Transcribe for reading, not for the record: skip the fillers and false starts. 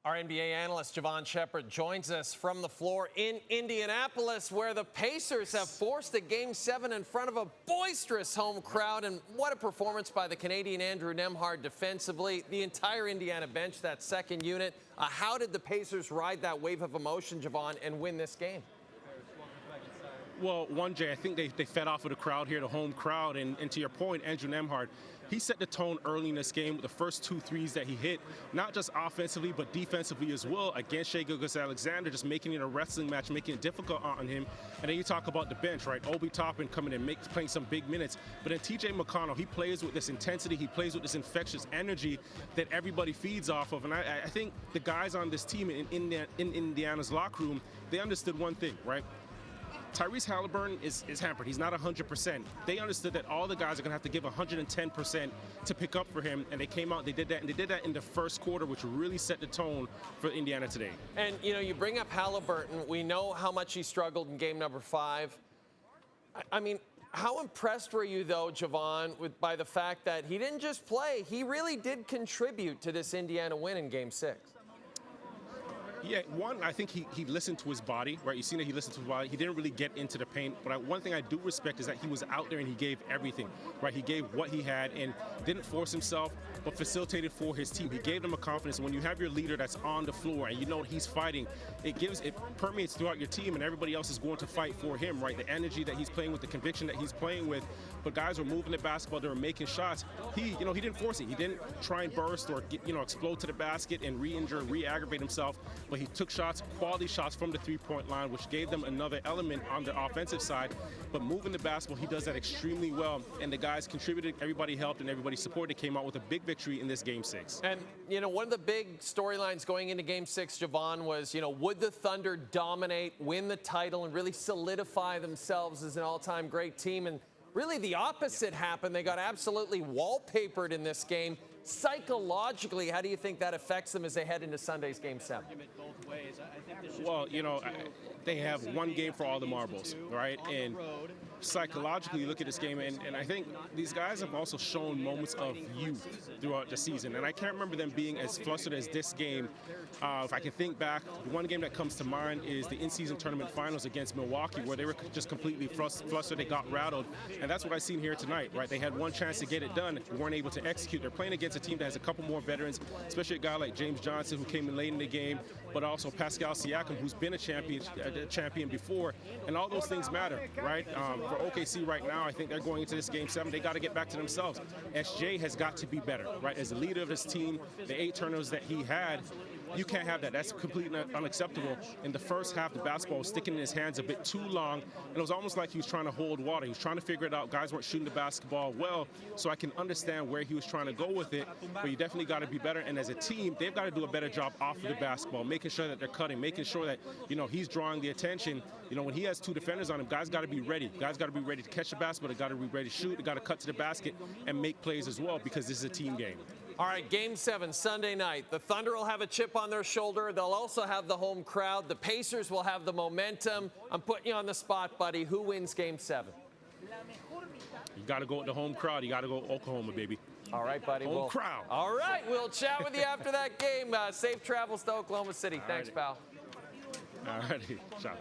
Our NBA analyst, Jevohn Shepherd, joins us from the floor in Indianapolis, where the Pacers have forced a Game 7 in front of a boisterous home crowd. And what a performance by the Canadian Andrew Nembhard defensively. The entire Indiana bench, that second unit. How did the Pacers ride that wave of emotion, Jevohn, and win this game? Well, Jay, I think they fed off of the crowd here, the home crowd. And to your point, Andrew Nembhard, he set the tone early in this game with the first 2 threes that he hit, not just offensively, but defensively as well against Gilgeous-Alexander, just making it a wrestling match, making it difficult on him. And then you talk about the bench, right? Obi Toppin coming in, playing some big minutes. But then TJ McConnell, he plays with this intensity, he plays with this infectious energy that everybody feeds off of. And I think the guys on this team in Indiana's locker room, they understood one thing, right? Tyrese Halliburton is hampered. He's not 100%. They understood that all the guys are going to have to give 110% to pick up for him, and they came out, they did that, and they did that in the first quarter, which really set the tone for Indiana today. And, you know, you bring up Halliburton. We know how much he struggled in game number 5. I mean, how impressed were you, though, Jevohn, by the fact that he didn't just play, he really did contribute to this Indiana win in game 6? Yeah, one, I think he listened to his body, right? You've seen that he listened to his body. He didn't really get into the paint. But one thing I do respect is that he was out there and he gave everything, right? He gave what he had and didn't force himself, but facilitated for his team. He gave them a confidence. When you have your leader that's on the floor and you know he's fighting, it permeates throughout your team, and everybody else is going to fight for him, right? The energy that he's playing with, the conviction that he's playing with. But guys were moving the basketball, they were making shots. He didn't force it. He didn't try and burst or explode to the basket and re-injure, re-aggravate himself. But he took shots, quality shots from the three-point line, which gave them another element on the offensive side. But moving the basketball, he does that extremely well. And the guys contributed, everybody helped, and everybody supported. Came out with a big victory in this Game 6. And, one of the big storylines going into Game 6, Jevohn, was, would the Thunder dominate, win the title, and really solidify themselves as an all-time great team? And really the opposite happened. They got absolutely wallpapered in this game. Psychologically, how do you think that affects them as they head into Sunday's Game 7? Well, they have one game for all the marbles, right? And psychologically, you look at this game, and I think these guys have also shown moments of youth throughout the season. And I can't remember them being as flustered as this game. If I can think back, the one game that comes to mind is the in-season tournament finals against Milwaukee, where they were just completely flustered. They got rattled. And that's what I've seen here tonight, right? They had one chance to get it done, weren't able to execute. They're playing against a team that has a couple more veterans, especially a guy like James Johnson, who came in late in the game, but also Pascal Siakam, who's been a champion before. And all those things matter, right? For OKC right now, I think they're going into this Game 7. They got to get back to themselves. SJ has got to be better, right? As the leader of this team, the 8 turnovers that he had, you can't have that. That's completely unacceptable. In the first half, the basketball was sticking in his hands a bit too long, and it was almost like he was trying to hold water. He was trying to figure it out. Guys weren't shooting the basketball well, so I can understand where he was trying to go with it, but you definitely got to be better. And as a team, they've got to do a better job off of the basketball, making sure that they're cutting, making sure that, he's drawing the attention. When he has 2 defenders on him, guys got to be ready. Guys got to be ready to catch the basketball. They got to be ready to shoot. They got to cut to the basket and make plays as well, because this is a team game. All right, Game 7, Sunday night. The Thunder will have a chip on their shoulder. They'll also have the home crowd. The Pacers will have the momentum. I'm putting you on the spot, buddy. Who wins Game 7? You got to go with the home crowd. You got to go Oklahoma, baby. All right, buddy. Home crowd. All right, we'll chat with you after that game. Safe travels to Oklahoma City. Thanks, pal. All righty. Ciao.